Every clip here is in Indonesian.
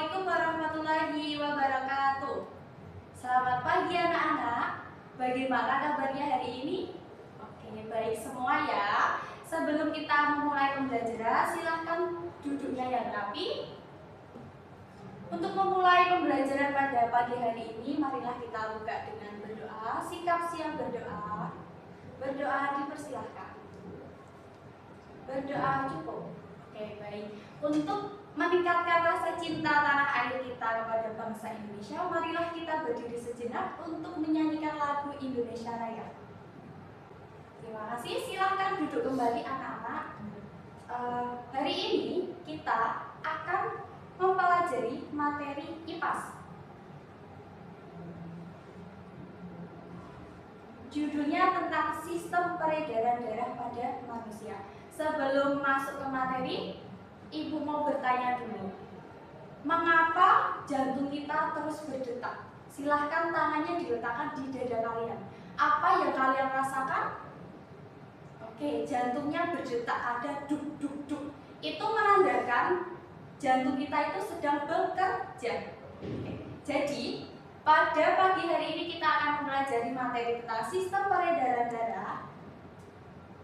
Assalamualaikum warahmatullahi wabarakatuh. Selamat pagi anak-anak. Bagaimana kabarnya hari ini? Oke, baik semua ya. Sebelum kita memulai pembelajaran, silahkan duduknya yang rapi. Untuk memulai pembelajaran pada pagi hari ini, marilah kita buka dengan berdoa. Sikap siap berdoa. Berdoa dipersilahkan. Berdoa cukup. Oke, baik. Untuk meningkatkan rasa cinta tanah air kita kepada bangsa Indonesia, marilah kita berdiri sejenak untuk menyanyikan lagu Indonesia Raya. Terima kasih. Silahkan duduk kembali anak-anak. Hari ini kita akan mempelajari materi IPAS. Judulnya tentang sistem peredaran darah pada manusia. Sebelum masuk ke materi, Ibu mau bertanya dulu. Mengapa jantung kita terus berdetak? Silahkan tangannya diletakkan di dada kalian. Apa yang kalian rasakan? Oke, jantungnya berdetak, ada duk duk duk. Itu menandakan jantung kita itu sedang bekerja. Oke. Jadi, pada pagi hari ini kita akan mempelajari materi tentang sistem peredaran darah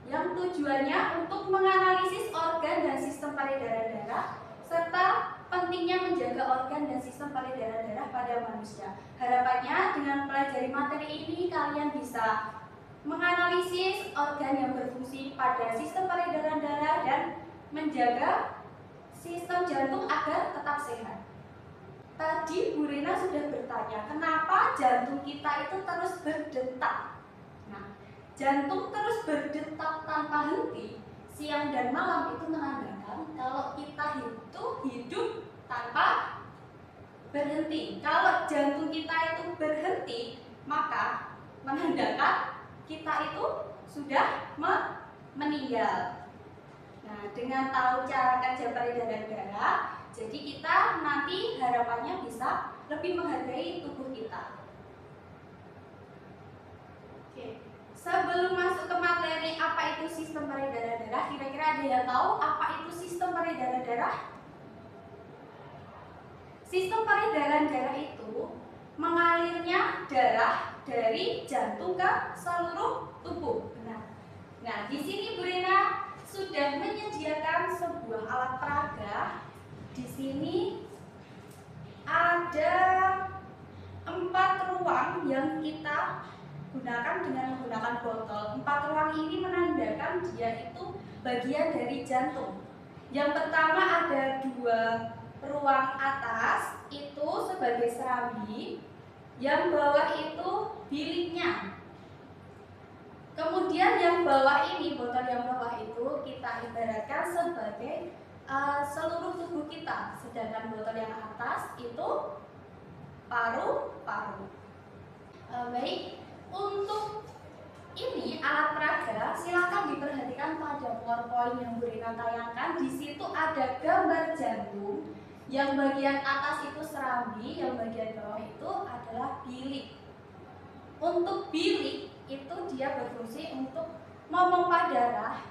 yang tujuannya untuk menganalisis organ dan sistem peredaran darah serta pentingnya menjaga organ dan sistem peredaran darah pada manusia. Harapannya dengan mempelajari materi ini kalian bisa menganalisis organ yang berfungsi pada sistem peredaran darah dan menjaga sistem jantung agar tetap sehat. Tadi Bu Rina sudah bertanya, kenapa jantung kita itu terus berdetak? Nah, jantung terus berdetak tanpa henti siang dan malam itu menandakan kalau kita hidup tanpa berhenti. Kalau jantung kita itu berhenti, maka menandakan kita itu sudah meninggal. Nah, dengan tahu cara kerja peredaran darah, jadi kita nanti harapannya bisa lebih menghargai tubuh kita. Oke. Sebelum masuk ke materi apa itu sistem peredaran darah, kira-kira ada yang tahu apa itu sistem peredaran darah? Sistem peredaran darah itu mengalirnya darah dari jantung ke seluruh tubuh. Nah, di sini Bu Rina sudah menyediakan sebuah alat peraga. Di sini ada 4 ruang yang kita gunakan dengan menggunakan botol. 4 ruang ini menandakan dia itu bagian dari jantung. Yang pertama ada 2 ruang atas itu sebagai serambi, yang bawah itu biliknya. Kemudian yang bawah ini, botol yang bawah itu kita ibaratkan sebagai seluruh tubuh kita, sedangkan botol yang atas itu paru-paru. Baik, untuk ini alat peraga silakan diperhatikan pada PowerPoint yang Bu Rina tayangkan. Di situ ada gambar jantung, yang bagian atas itu serambi, yang bagian bawah itu adalah bilik. Untuk bilik itu dia berfungsi untuk memompa darah.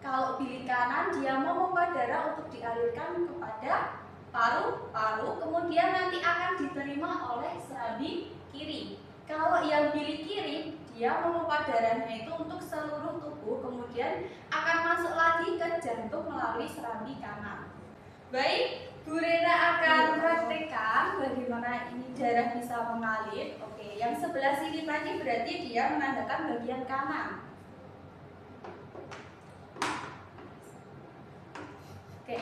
Kalau bilik kanan dia memompa darah untuk dialirkan kepada paru-paru, kemudian nanti akan diterima oleh serambi kiri. Kalau yang bilik kiri dia memompa darahnya itu untuk seluruh tubuh, kemudian akan masuk lagi ke jantung melalui serambi kanan. Baik, Bu Rina akan praktekkan bagaimana ini darah bisa mengalir. Oke, yang sebelah sini tadi berarti dia menandakan bagian kanan. Oke,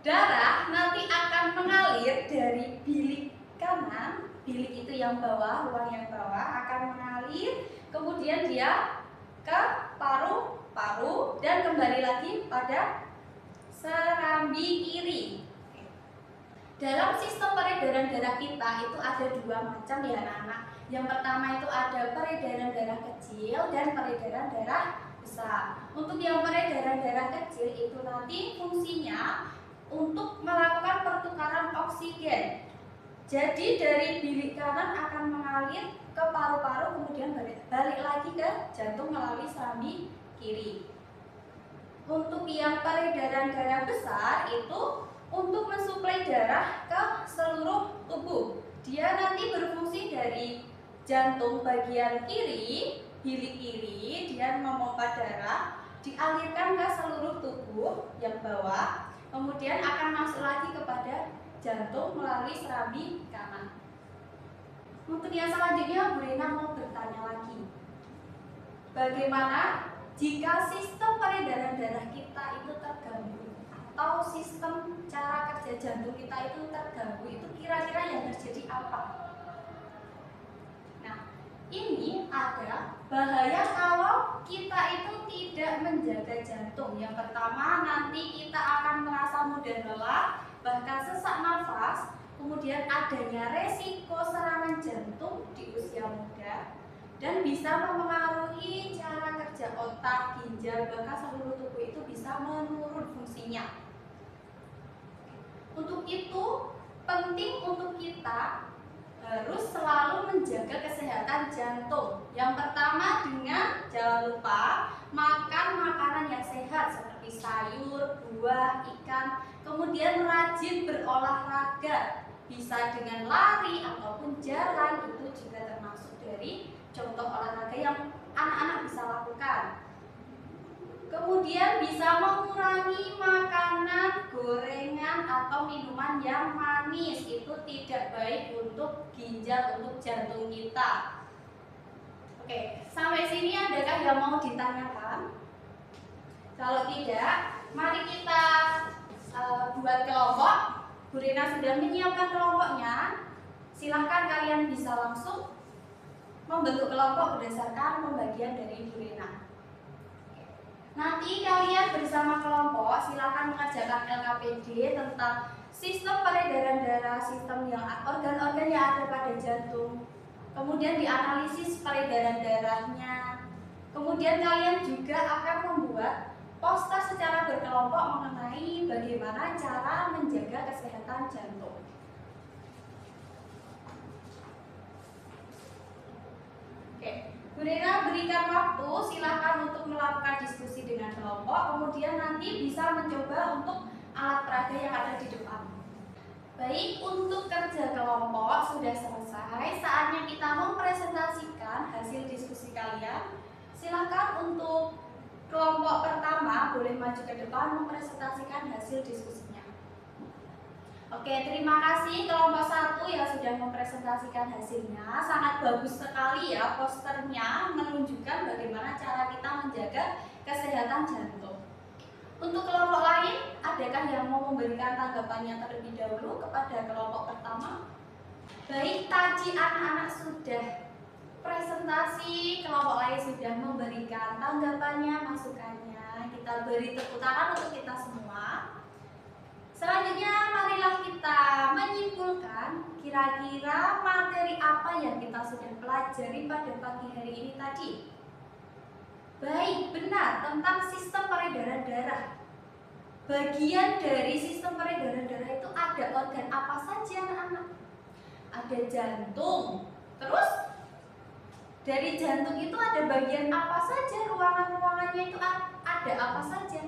darah nanti akan mengalir dari bilik kanan, bilik itu yang bawah, ruang yang bawah akan mengalir, kemudian dia ke paru-paru dan kembali lagi pada serambi kiri. Dalam sistem peredaran darah kita itu ada 2 macam ya anak-anak. Yang pertama itu ada peredaran darah kecil dan peredaran darah besar. Untuk yang peredaran darah kecil itu nanti fungsinya untuk melakukan pertukaran oksigen. Jadi dari bilik kanan akan mengalir ke paru-paru, kemudian balik lagi ke jantung melalui serambi kiri. Untuk yang peredaran darah besar itu untuk mensuplai darah ke Dia nanti berfungsi dari jantung bagian kiri, bilik kiri, dia memompa darah, dialirkan ke seluruh tubuh yang bawah, kemudian akan masuk lagi kepada jantung melalui serambi kanan. Untuk yang selanjutnya, Bu Rina mau bertanya lagi, bagaimana jika sistem peredaran darah kita itu terganggu atau sistem cara kerja jantung kita itu terganggu, itu kira-kira yang terjadi apa? Nah, ini ada bahaya kalau kita itu tidak menjaga jantung. Yang pertama, nanti kita akan merasa mudah lelah, bahkan sesak nafas, kemudian adanya resiko serangan jantung di usia muda, dan bisa mempengaruhi cara kerja otak, ginjal, bahkan seluruh tubuh itu bisa menurun fungsinya. Untuk itu, penting untuk kita harus selalu menjaga kesehatan jantung. Yang pertama, dengan jangan lupa makan makanan yang sehat seperti sayur, buah, ikan, kemudian rajin berolahraga, bisa dengan lari ataupun jalan, itu juga termasuk dari contoh olahraga yang anak-anak bisa lakukan. Kemudian bisa mengurangi makanan, gorengan, atau minuman yang manis. Itu tidak baik untuk ginjal, untuk jantung kita. Oke, sampai sini adakah yang mau ditanyakan? Kalau tidak, mari kita buat kelompok. Bu Rina sudah menyiapkan kelompoknya. Silahkan kalian bisa langsung membentuk kelompok berdasarkan pembagian dari Bu Rina. Nanti kalian bersama kelompok silakan mengerjakan LKPD tentang sistem peredaran darah, sistem yang organ-organ yang ada pada jantung. Kemudian dianalisis peredaran darahnya. Kemudian kalian juga akan membuat poster secara berkelompok mengenai bagaimana cara menjaga kesehatan jantung. Oke. Bu Rina berikan waktu, silakan untuk melakukan diskusi dengan kelompok, kemudian nanti bisa mencoba untuk alat peraga yang ada di depan. Baik, untuk kerja kelompok sudah selesai, saatnya kita mempresentasikan hasil diskusi kalian. Silakan untuk kelompok pertama boleh maju ke depan mempresentasikan hasil diskusinya. Oke, terima kasih kelompok 1 yang sudah mempresentasikan hasilnya. Sangat bagus sekali ya posternya, menunjukkan bagaimana cara kita menjaga kesehatan jantung. Untuk kelompok lain, adakah yang mau memberikan tanggapannya terlebih dahulu kepada kelompok pertama? Baik, tadi anak-anak sudah presentasi, kelompok lain sudah memberikan tanggapannya, masukannya. Kita beri tepuk tangan untuk kita semua. Selanjutnya, marilah kita menyimpulkan kira-kira materi apa yang kita sudah pelajari pada pagi hari ini tadi. Baik, benar, tentang sistem peredaran darah. Bagian dari sistem peredaran darah itu ada organ apa saja, anak-anak? Ada jantung. Terus, dari jantung itu ada bagian apa saja? Ruangan-ruangannya itu ada apa saja?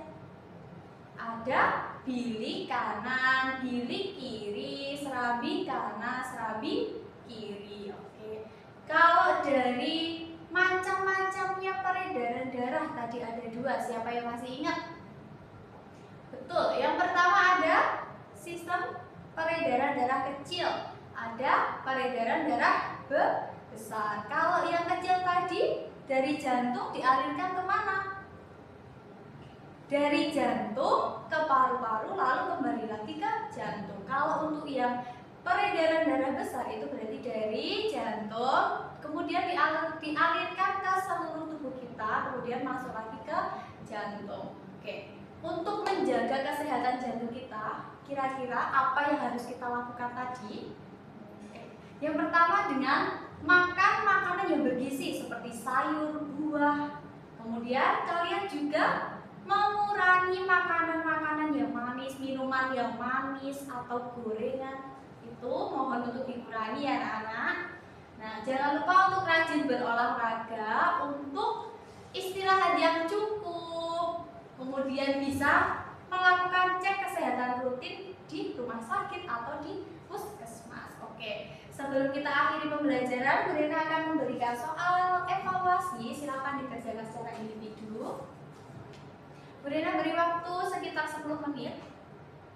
Ada bilik kanan, bilik kiri, serambi kanan, serambi kiri. Oke. Kalau dari macam-macamnya peredaran darah tadi ada 2. Siapa yang masih ingat? Betul. Yang pertama ada sistem peredaran darah kecil, ada peredaran darah besar. Kalau yang kecil tadi dari jantung dialirkan kemana? Dari jantung ke paru-paru lalu kembali lagi ke jantung. Kalau untuk yang peredaran darah besar itu berarti dari jantung kemudian dialirkan ke seluruh tubuh kita, kemudian masuk lagi ke jantung. Oke. Untuk menjaga kesehatan jantung kita, kira-kira apa yang harus kita lakukan tadi? Oke. Yang pertama dengan makan makanan yang bergizi seperti sayur, buah. Kemudian kalian juga mengurangi makanan-makanan yang manis, minuman yang manis atau gorengan. Itu mohon untuk dikurangi ya anak-anak. Nah, jangan lupa untuk rajin berolahraga, untuk istirahat yang cukup. Kemudian bisa melakukan cek kesehatan rutin di rumah sakit atau di puskesmas. Oke, sebelum kita akhiri pembelajaran, Bu Rena akan memberikan soal evaluasi. Silakan dikerjakan secara individu. Bu Rena beri waktu sekitar 10 menit.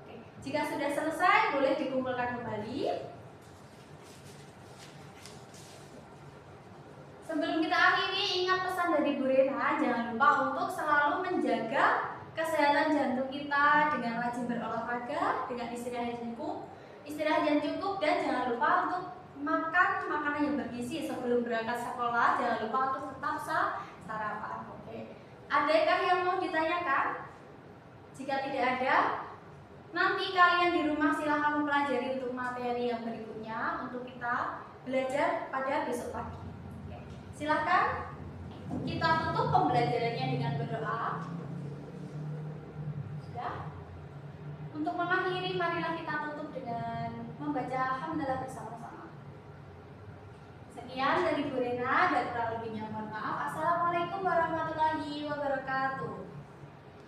Oke, jika sudah selesai, boleh dikumpulkan kembali. Sebelum kita akhiri, ingat pesan dari Bu Rena, jangan lupa untuk selalu menjaga kesehatan jantung kita dengan rajin berolahraga, dengan istirahat yang cukup, dan jangan lupa untuk makan makanan yang bergizi sebelum berangkat sekolah. Jangan lupa untuk tetap sarapan. Oke. Adakah yang mau ditanyakan? Jika tidak ada, nanti kalian di rumah silahkan mempelajari untuk materi yang berikutnya untuk kita belajar pada besok pagi. Silakan kita tutup pembelajarannya dengan berdoa. Sudah? Untuk mengakhiri, marilah kita tutup dengan membaca hamdalah bersama-sama. Sekian dari Bu Rena, dan kurang lebihnya mohon maaf. Assalamualaikum warahmatullahi wabarakatuh.